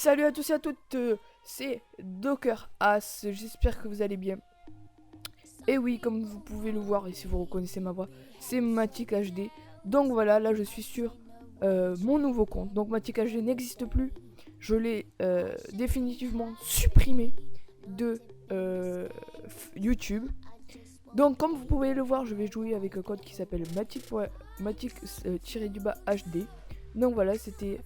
Salut à tous et à toutes, c'est Docker As, j'espère que vous allez bien. Et oui, comme vous pouvez le voir, et si vous reconnaissez ma voix, c'est Matic HD. Donc voilà, là je suis sur mon nouveau compte. Donc Matic HD n'existe plus, je l'ai définitivement supprimé de YouTube. Donc comme vous pouvez le voir, je vais jouer avec un code qui s'appelle Matic-HD. Donc voilà, c'était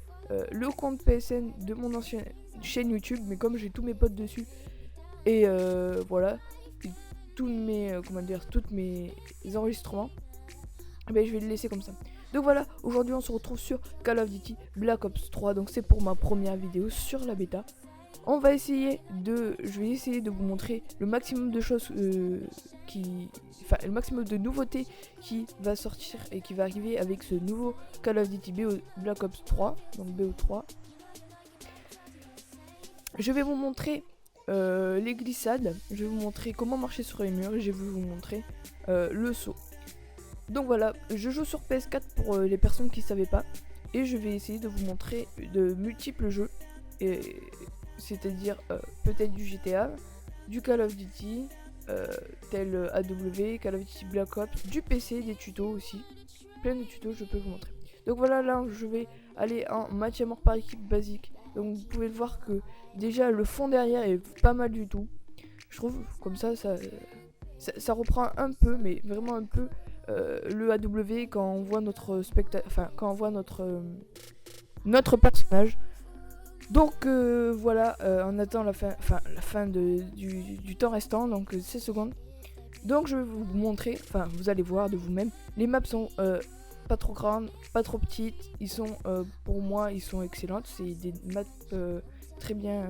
le compte PSN de mon ancienne chaîne YouTube, mais comme j'ai tous mes potes dessus et voilà, et tous mes toutes mes enregistrements, ben, je vais le laisser comme ça. Donc voilà, aujourd'hui on se retrouve sur Call of Duty Black Ops 3. Donc c'est pour ma première vidéo sur la bêta. Je vais essayer de vous montrer le maximum de choses le maximum de nouveautés qui va sortir et qui va arriver avec ce nouveau Call of Duty Black Ops 3, donc BO3. Je vais vous montrer les glissades, je vais vous montrer comment marcher sur les murs, et je vais vous montrer le saut. Donc voilà, je joue sur PS4 pour les personnes qui ne savaient pas, et je vais essayer de vous montrer de multiples jeux, c'est-à-dire peut-être du GTA, du Call of Duty, tel AW, Call of Duty Black Ops, du PC, des tutos aussi, plein de tutos je peux vous montrer. Donc voilà, là je vais aller en match à mort par équipe basique. Donc vous pouvez voir que déjà le fond derrière est pas mal du tout. Je trouve comme ça reprend un peu, mais vraiment un peu le AW quand on voit notre quand on voit notre personnage. Donc voilà, on attend la fin du temps restant, donc 16 secondes. Donc je vais vous montrer, vous allez voir de vous-même. Les maps sont pas trop grandes, pas trop petites. Ils sont, pour moi, ils sont excellentes. C'est des maps très bien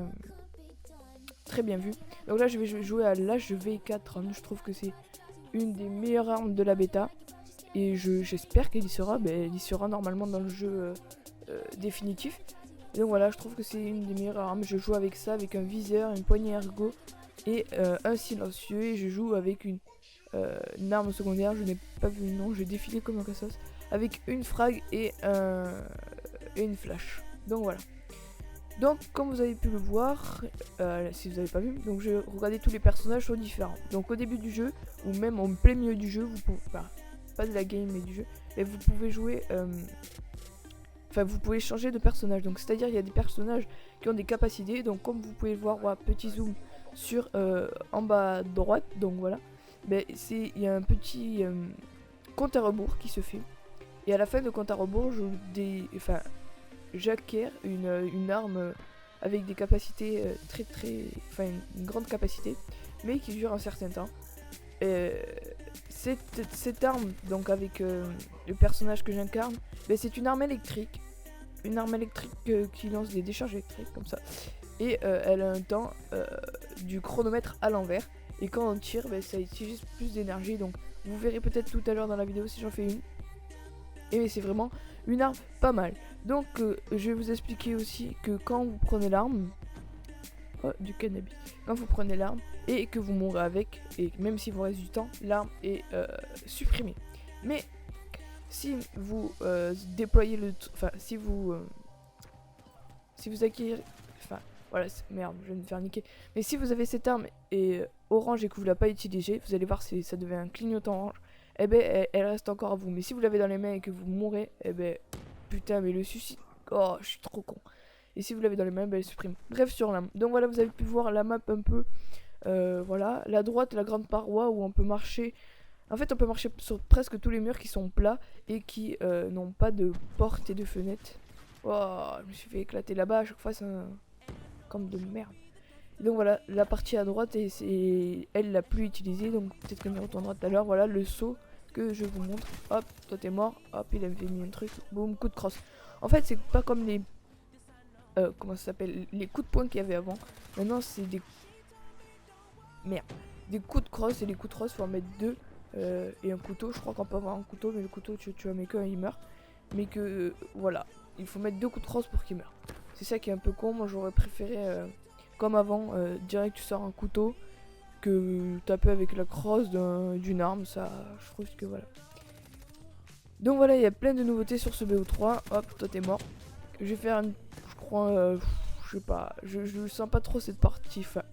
vues. Donc là, je vais jouer à l'HV4. Je trouve que c'est une des meilleures armes de la bêta. Et j'espère qu'elle y sera. Elle y sera normalement dans le jeu définitif. Donc voilà, je trouve que c'est une des meilleures armes. Je joue avec ça, avec un viseur, une poignée ergo et un silencieux. Et je joue avec une arme secondaire, je n'ai pas vu le nom, je vais défiler comme un cassos. Avec une frag et une flash. Donc voilà. Donc comme vous avez pu le voir, si vous n'avez pas vu, donc je regardais tous les personnages sont différents. Donc au début du jeu, ou même en plein milieu du jeu, vous pouvez, pas de la game mais du jeu, et vous pouvez jouer... vous pouvez changer de personnage, donc c'est à dire il y a des personnages qui ont des capacités, donc comme vous pouvez le voir, voilà, petit zoom sur en bas à droite, donc voilà, il y a un petit compte à rebours qui se fait, et à la fin de compte à rebours, j'acquiers une arme avec des capacités une grande capacité, mais qui dure un certain temps. Cette arme, donc avec le personnage que j'incarne, c'est une arme électrique. Une arme électrique qui lance des décharges électriques comme ça. Et elle a un temps du chronomètre à l'envers. Et quand on tire, ça utilise plus d'énergie. Donc vous verrez peut-être tout à l'heure dans la vidéo si j'en fais une. Et c'est vraiment une arme pas mal. Donc je vais vous expliquer aussi que quand vous prenez l'arme... Oh, du cannabis. Quand vous prenez l'arme et que vous mourrez avec, et même si vous reste du temps, l'arme est supprimée. Mais si vous déployez si vous acquérez, voilà, merde, je vais me faire niquer. Mais si vous avez cette arme et orange et que vous l'avez pas utilisée, vous allez voir ça devient un clignotant orange. Elle reste encore à vous. Mais si vous l'avez dans les mains et que vous mourrez, putain, mais le suicide. Oh, je suis trop con. Et si vous l'avez dans les mains, elle supprime. Bref, sur la... Donc voilà, vous avez pu voir la map un peu. Voilà, la droite, la grande paroi où on peut marcher. En fait, on peut marcher sur presque tous les murs qui sont plats et qui n'ont pas de porte et de fenêtre. Oh, je me suis fait éclater là-bas. À chaque fois, c'est un camp de merde. Et donc voilà, la partie à droite, c'est elle la plus utilisée. Donc peut-être qu'on y retournera tout à l'heure. Voilà le saut que je vous montre. Hop, toi t'es mort. Hop, il avait mis un truc. Boum, coup de crosse. En fait, c'est pas comme les... comment ça s'appelle, les coups de poing qu'il y avait avant. Maintenant c'est des... Merde. Des coups de crosse, et les coups de crosse faut en mettre deux. Et un couteau, je crois qu'on peut avoir un couteau, mais le couteau tu en mets qu'un, il meurt. Mais que voilà, il faut mettre deux coups de crosse pour qu'il meure. C'est ça qui est un peu con. Moi j'aurais préféré comme avant, direct tu sors un couteau que taper avec la crosse d'une arme. Ça, je trouve que voilà. Donc voilà, il y a plein de nouveautés sur ce BO3. Hop, toi t'es mort. Je vais faire une... je crois... je sais pas, je sens pas trop cette partie. Enfin,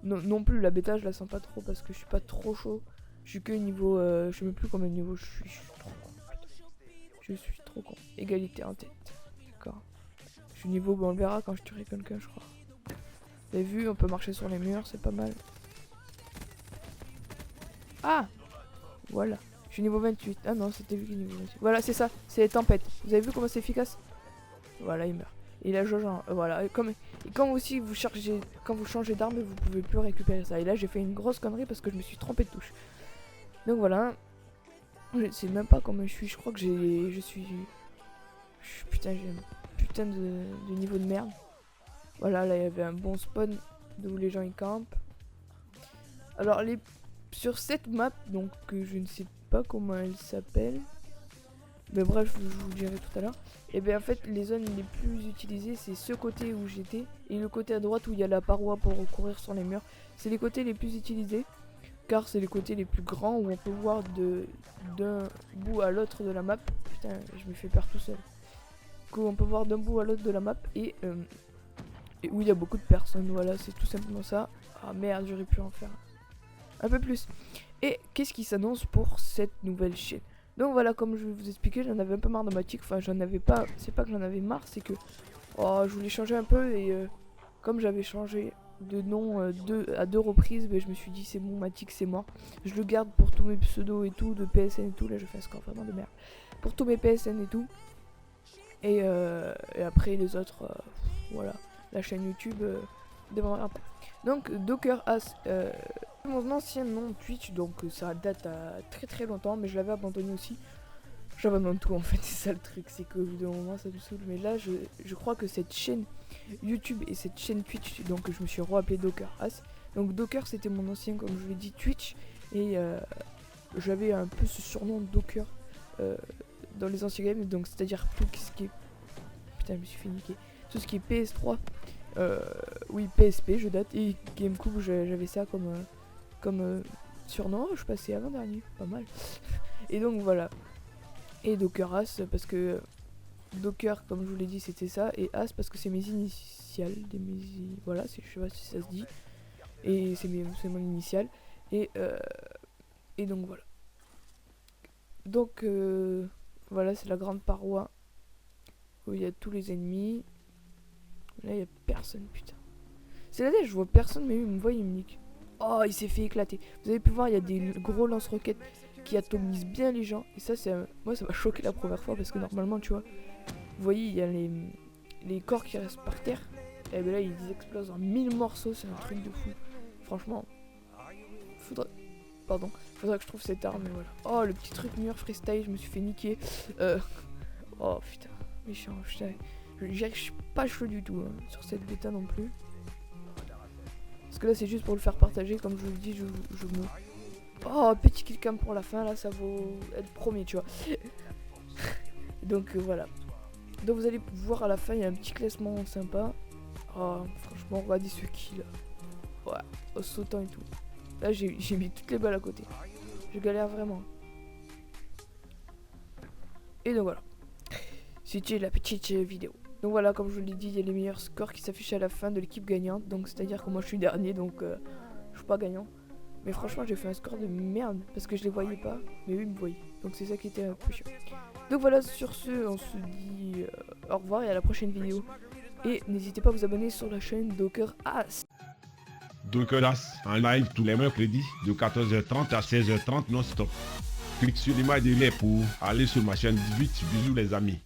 non plus la bêta, je la sens pas trop parce que je suis pas trop chaud. Je suis que niveau, je sais même plus combien de niveau je suis trop con. Je suis trop con. Égalité en tête. D'accord. Je suis niveau, bon, on le verra quand je tuerai quelqu'un, je crois. Vous avez vu, on peut marcher sur les murs, c'est pas mal. Ah, voilà. Je suis niveau 28. Ah non, c'était lui qui est niveau 28. Voilà, c'est ça, c'est les tempêtes. Vous avez vu comment c'est efficace? Voilà, il meurt. Et la jauge, voilà. Et quand aussi vous chargez, quand vous changez d'arme, vous pouvez plus récupérer ça. Et là, j'ai fait une grosse connerie parce que je me suis trompé de touche. Donc voilà. Je sais même pas comment je suis. Je crois que putain, j'ai un putain de niveau de merde. Voilà, là, il y avait un bon spawn d'où les gens ils campent. Alors, sur cette map, donc je ne sais pas comment elle s'appelle. Mais bref, je vous le dirai tout à l'heure. Et bien en fait, les zones les plus utilisées, c'est ce côté où j'étais et le côté à droite où il y a la paroi pour courir sur les murs. C'est les côtés les plus utilisés, car c'est les côtés les plus grands où on peut voir d'un bout à l'autre de la map. Putain, je me fais peur tout seul. On peut voir d'un bout à l'autre de la map et où il y a beaucoup de personnes. Voilà, c'est tout simplement ça. Ah merde, j'aurais pu en faire un peu plus. Et qu'est-ce qui s'annonce pour cette nouvelle chaîne? Donc voilà, comme je vais vous expliquer, j'en avais un peu marre de Matic. Enfin, j'en avais pas. C'est pas que j'en avais marre, c'est que je voulais changer un peu. Et comme j'avais changé de nom à deux reprises, je me suis dit c'est bon, Matic c'est mort. Je le garde pour tous mes pseudos et tout, de PSN et tout. Là, je fais un score vraiment de merde. Pour tous mes PSN et tout. Et après les autres, voilà. La chaîne YouTube démarrera pas. Donc, Docker As. Mon ancien nom Twitch, donc ça date à très très longtemps, mais je l'avais abandonné aussi. J'abandonne tout en fait, c'est ça le truc, c'est qu'au bout d'un moment ça me saoule. Mais là, je crois que cette chaîne YouTube et cette chaîne Twitch, donc je me suis re-appelé Docker As. Donc Docker c'était mon ancien, comme je vous l'ai dit, Twitch. Et j'avais un peu ce surnom Docker dans les anciens games, donc c'est-à-dire tout ce qui est... Putain, je me suis fait niquer. Tout ce qui est PS3, oui PSP, je date, et GameCube, j'avais ça comme surnom. Je passais avant-dernier, pas mal. Et donc voilà. Et Docker As parce que Docker, comme je vous l'ai dit, c'était ça, et As parce que c'est mes initiales, voilà, je sais pas si ça se dit, et c'est mon initial, et donc voilà. Donc voilà, c'est la grande paroi où il y a tous les ennemis. Là il y a personne, putain. C'est la tête, je vois personne, mais lui il me voit, il me nique. Oh, il s'est fait éclater. Vous avez pu voir, il y a des gros lance-roquettes qui atomisent bien les gens. Et ça, moi, ça m'a choqué la première fois parce que normalement, tu vois, vous voyez, il y a les corps qui restent par terre. Et ben là, ils explosent en 1000 morceaux. C'est un truc de fou. Franchement, faudrait que je trouve cette arme. Et voilà. Oh, le petit truc mur freestyle, je me suis fait niquer. Oh putain, méchant. Je suis pas chaud du tout sur cette bêta non plus. Parce que là c'est juste pour le faire partager, comme je vous le dis, je me... Oh, petit killcam pour la fin, là ça vaut être premier, tu vois. Donc voilà. Donc vous allez voir à la fin, il y a un petit classement sympa. Oh, franchement, regardez ce kill. Ouais, en sautant et tout. Là j'ai mis toutes les balles à côté. Je galère vraiment. Et donc voilà. C'était la petite vidéo. Donc voilà, comme je vous l'ai dit, il y a les meilleurs scores qui s'affichent à la fin de l'équipe gagnante. Donc c'est-à-dire que moi je suis dernier, donc je suis pas gagnant. Mais franchement, j'ai fait un score de merde parce que je les voyais pas, mais eux ils me voyaient. Donc c'est ça qui était un peu chiant. Donc voilà, sur ce, on se dit au revoir et à la prochaine vidéo. Et n'hésitez pas à vous abonner sur la chaîne Docker As. Docker As en live tous les mercredis de 14h30 à 16h30 non-stop. Clique sur l'image de lait pour aller sur ma chaîne Twitch. Bisous les amis.